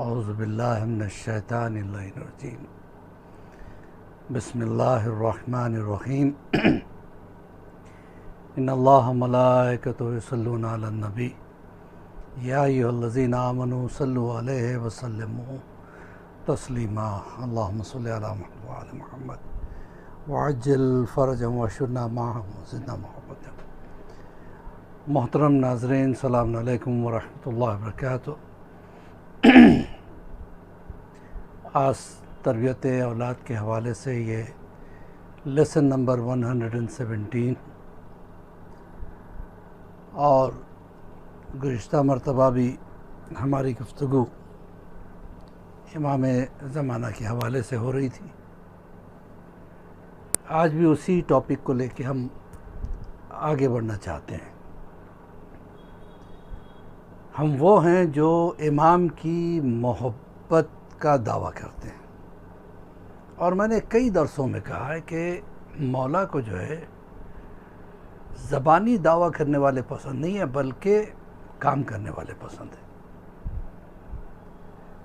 اعوذ باللہ من الشیطان اللعین الرجیم بسم اللہ الرحمن الرحیم ان اللہ ملائکتہ یصلون علی النبی یا ایھا الذین آمنوا صلوا علیہ وسلموا تسلیما اللہم صلی علی محمد وعلی محمد وعجل فرجهم واشرنا معهم وزدنا محبتا۔ محترم ناظرین، السلام علیکم ورحمۃ اللہ وبرکاتہ۔ آج تربیت اولاد کے حوالے سے یہ لیسن نمبر 117 اور گزشتہ مرتبہ بھی ہماری گفتگو امام زمانہ کے حوالے سے ہو رہی تھی۔ آج بھی اسی ٹاپک کو لے کے ہم آگے بڑھنا چاہتے ہیں۔ ہم وہ ہیں جو امام کی محبت کا دعویٰ کرتے ہیں، اور میں نے کئی درسوں میں کہا ہے کہ مولا کو جو ہے زبانی دعویٰ کرنے والے پسند نہیں ہیں، بلکہ کام کرنے والے پسند ہیں۔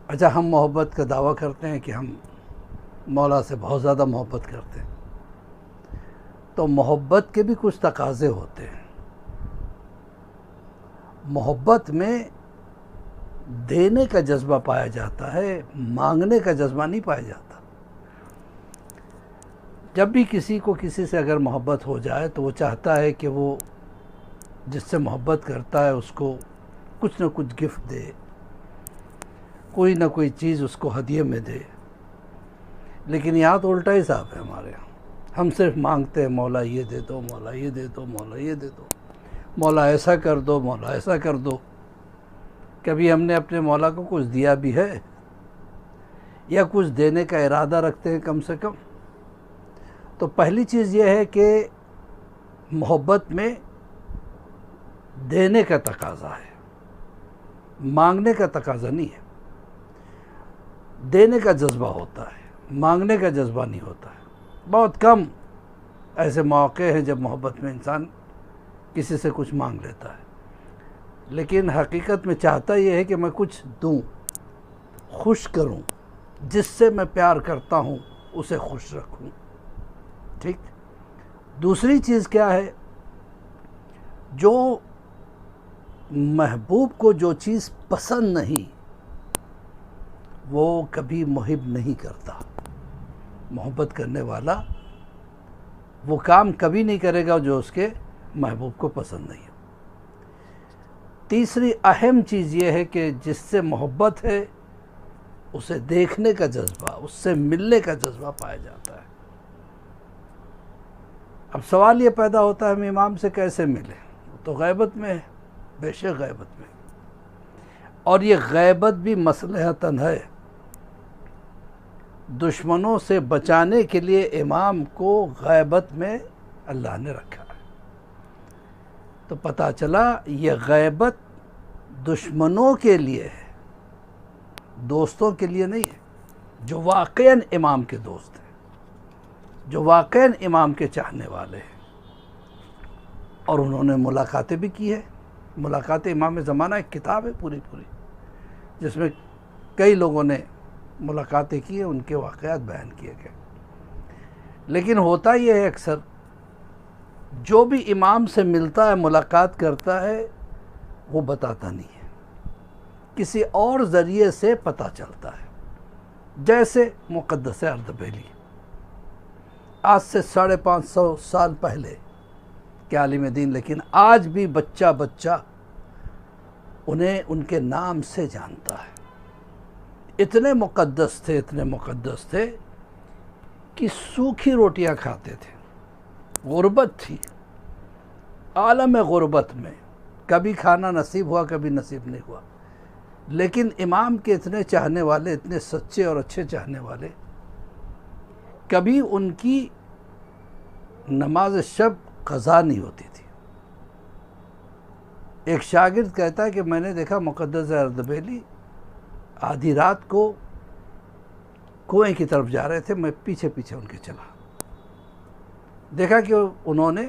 اچھا، ہم محبت کا دعویٰ کرتے ہیں کہ ہم مولا سے بہت زیادہ محبت کرتے ہیں، تو محبت کے بھی کچھ تقاضے ہوتے ہیں۔ محبت میں دینے کا جذبہ پایا جاتا ہے، مانگنے کا جذبہ نہیں پایا جاتا۔ جب بھی کسی کو کسی سے اگر محبت ہو جائے تو وہ چاہتا ہے کہ وہ جس سے محبت کرتا ہے اس کو کچھ نہ کچھ گفٹ دے، کوئی نہ کوئی چیز اس کو ہدیے میں دے۔ لیکن یہاں تو الٹا حساب ہے ہمارے یہاں، ہم صرف مانگتے ہیں مولا یہ دے دو، مولا یہ دے دو، مولا یہ دے دو، مولا ایسا کر دو، مولا ایسا کر دو۔ کبھی ہم نے اپنے مولا کو کچھ دیا بھی ہے یا کچھ دینے کا ارادہ رکھتے ہیں کم سے کم؟ تو پہلی چیز یہ ہے کہ محبت میں دینے کا تقاضا ہے، مانگنے کا تقاضا نہیں ہے۔ دینے کا جذبہ ہوتا ہے، مانگنے کا جذبہ نہیں ہوتا ہے۔ بہت کم ایسے مواقع ہیں جب محبت میں انسان کسی سے کچھ مانگ لیتا ہے، لیکن حقیقت میں چاہتا یہ ہے کہ میں کچھ دوں، خوش کروں، جس سے میں پیار کرتا ہوں اسے خوش رکھوں۔ ٹھیک؟ دوسری چیز کیا ہے؟ جو محبوب کو جو چیز پسند نہیں وہ کبھی محب نہیں کرتا۔ محبت کرنے والا وہ کام کبھی نہیں کرے گا جو اس کے محبوب کو پسند نہیں ہو۔ تیسری اہم چیز یہ ہے کہ جس سے محبت ہے اسے دیکھنے کا جذبہ، اس سے ملنے کا جذبہ پایا جاتا ہے۔ اب سوال یہ پیدا ہوتا ہے ہم امام سے کیسے ملیں؟ وہ تو غیبت میں ہے، بے شک غیبت میں، اور یہ غیبت بھی مصلحتاً ہے۔ دشمنوں سے بچانے کے لیے امام کو غیبت میں اللہ نے رکھا ہے۔ تو پتہ چلا یہ غیبت دشمنوں کے لیے ہے، دوستوں کے لیے نہیں ہے، جو واقعاً امام کے دوست ہیں، جو واقعاً امام کے چاہنے والے ہیں۔ اور انہوں نے ملاقاتیں بھی کی ہے۔ ملاقات امام زمانہ ایک کتاب ہے پوری جس میں کئی لوگوں نے ملاقاتیں کی ہیں، ان کے واقعات بیان کیے گئے۔ لیکن ہوتا یہ ہے اکثر جو بھی امام سے ملتا ہے، ملاقات کرتا ہے، وہ بتاتا نہیں ہے، کسی اور ذریعے سے پتہ چلتا ہے۔ جیسے مقدس اردبیلی، آج سے 550 سال پہلے کے عالم دین، لیکن آج بھی بچہ انہیں ان کے نام سے جانتا ہے۔ اتنے مقدس تھے کہ سوکھی روٹیاں کھاتے تھے۔ غربت تھی، عالم غربت میں کبھی کھانا نصیب ہوا، کبھی نصیب نہیں ہوا، لیکن امام کے اتنے چاہنے والے، اتنے سچے اور اچھے چاہنے والے، کبھی ان کی نماز شب قضا نہیں ہوتی تھی۔ ایک شاگرد کہتا ہے کہ میں نے دیکھا مقدس اردبیلی آدھی رات کو کنویں کی طرف جا رہے تھے، میں پیچھے ان کے چلا، دیکھا کہ انہوں نے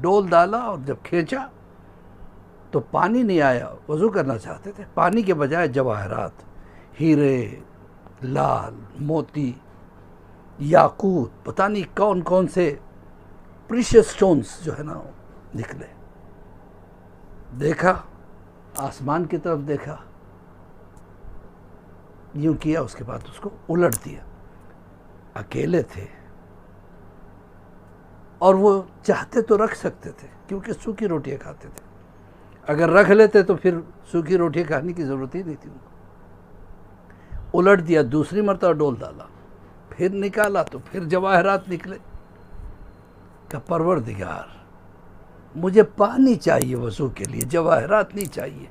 ڈول ڈالا اور جب کھینچا تو پانی نہیں آیا، وضو کرنا چاہتے تھے، پانی کے بجائے جواہرات، ہیرے، لال، موتی، یاقوت، پتہ نہیں کون کون سے پریشیس سٹونز جو ہے نا نکلے. دیکھا، آسمان کی طرف دیکھا، یوں کیا، اس کے بعد اس کو الٹ دیا. اکیلے تھے اور وہ چاہتے تو رکھ سکتے تھے کیونکہ سوکھی روٹیاں کھاتے تھے. اگر رکھ لیتے تو پھر سوکھی روٹیاں کھانے کی ضرورت ہی نہیں تھی ان کو. الٹ دیا، دوسری مرتبہ ڈول ڈالا، پھر نکالا تو پھر جواہرات نکلے. کہ پروردگار مجھے پانی چاہیے وضو کے لیے، جواہرات نہیں چاہیے.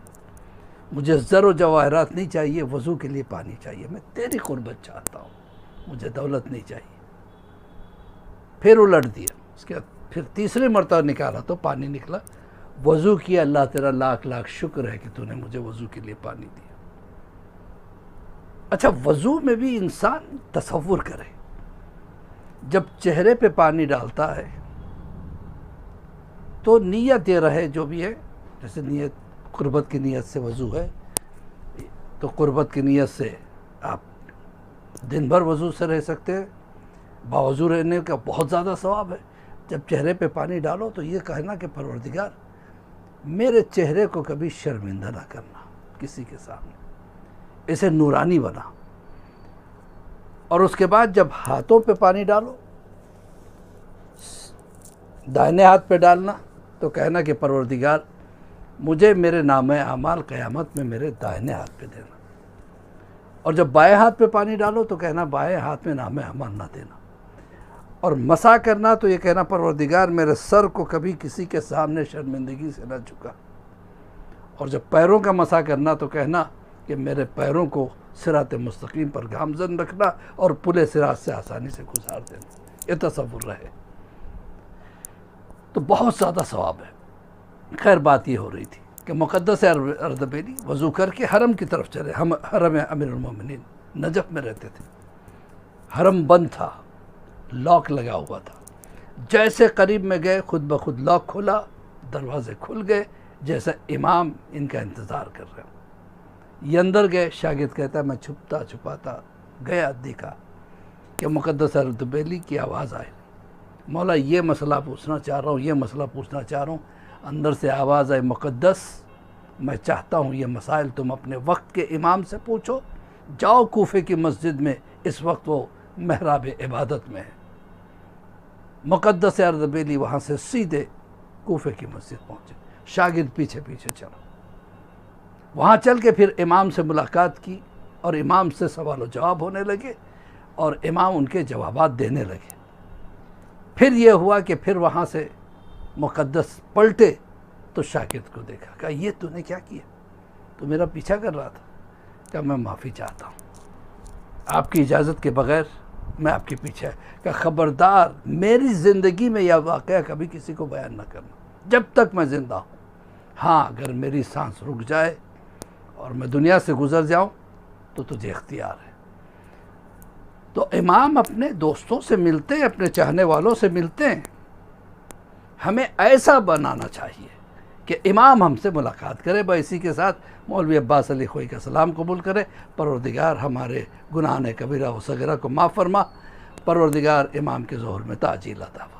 مجھے زر و جواہرات نہیں چاہیے، وضو کے لیے پانی چاہیے. میں تیری قربت چاہتا ہوں، مجھے دولت نہیں چاہیے. پھر الٹ دیا، اس کے بعد پھر تیسری مرتبہ نکالا تو پانی نکلا. وضو کیا، اللہ تیرا لاکھ لاکھ شکر ہے کہ تو نے مجھے وضو کے لیے پانی دیا. اچھا، وضو میں بھی انسان تصور کرے، جب چہرے پہ پانی ڈالتا ہے تو نیت یہ رہے جو بھی ہے، جیسے نیت قربت کی نیت سے وضو ہے تو قربت کی نیت سے آپ دن بھر وضو سے رہ سکتے ہیں. باوضو رہنے کا بہت زیادہ ثواب ہے. جب چہرے پہ پانی ڈالو تو یہ کہنا کہ پروردگار میرے چہرے کو کبھی شرمندہ نہ کرنا کسی کے سامنے، اسے نورانی بنا. اور اس کے بعد جب ہاتھوں پہ پانی ڈالو، دائنے ہاتھ پہ ڈالنا تو کہنا کہ پروردگار مجھے میرے نامہ اعمال قیامت میں میرے دائنے ہاتھ پہ دینا. اور جب بائیں ہاتھ پہ پانی ڈالو تو کہنا بائیں ہاتھ میں نامہ اعمال نہ دینا. اور مسح کرنا تو یہ کہنا پروردگار میرے سر کو کبھی کسی کے سامنے شرمندگی سے نہ جھکا. اور جب پیروں کا مسح کرنا تو کہنا کہ میرے پیروں کو صراط مستقیم پر گامزن رکھنا اور پلے صراط سے آسانی سے گزار دینا. یہ تصور رہے تو بہت زیادہ ثواب ہے. خیر، بات یہ ہو رہی تھی کہ مقدس اردبیلی وضو کر کے حرم کی طرف چلے. ہم حرم امیر المومنین نجف میں رہتے تھے. حرم بند تھا، لاک لگا ہوا تھا. جیسے قریب میں گئے خود بخود لاک کھلا، دروازے کھل گئے، جیسے امام ان کا انتظار کر رہے ہوں. یہ اندر گئے، شاگرد کہتا ہے میں چھپتا چھپاتا گیا، دیکھا کہ مقدس اردبیلی کی آواز آئی، مولا یہ مسئلہ پوچھنا چاہ رہا ہوں، یہ مسئلہ پوچھنا چاہ رہا ہوں. اندر سے آواز آئی، مقدس میں چاہتا ہوں یہ مسائل تم اپنے وقت کے امام سے پوچھو. جاؤ کوفے کی مسجد میں، اس وقت وہ محراب عبادت میں ہے. مقدس اردبیلی وہاں سے سیدھے کوفے کی مسجد پہنچے. شاگرد پیچھے پیچھے چلا. وہاں چل کے پھر امام سے ملاقات کی اور امام سے سوال و جواب ہونے لگے اور امام ان کے جوابات دینے لگے. پھر یہ ہوا کہ پھر وہاں سے مقدس پلٹے تو شاگرد کو دیکھا، کہا یہ تو نے کیا کیا؟ تو میرا پیچھا کر رہا تھا. کہا میں معافی چاہتا ہوں، آپ کی اجازت کے بغیر میں آپ کے پیچھے. کہ خبردار میری زندگی میں یہ واقعہ کبھی کسی کو بیان نہ کرنا جب تک میں زندہ ہوں. ہاں، اگر میری سانس رک جائے اور میں دنیا سے گزر جاؤں تو تجھے اختیار ہے. تو امام اپنے دوستوں سے ملتے ہیں، اپنے چاہنے والوں سے ملتے ہیں. ہمیں ایسا بنانا چاہیے کہ امام ہم سے ملاقات کرے. اسی کے ساتھ مولوی عباس علی خوئی کا سلام قبول کرے. پروردگار ہمارے گناہ کبیرہ و صغیرہ کو معاف فرما. پروردگار امام کے ظہور میں تعجیل عطا فرما.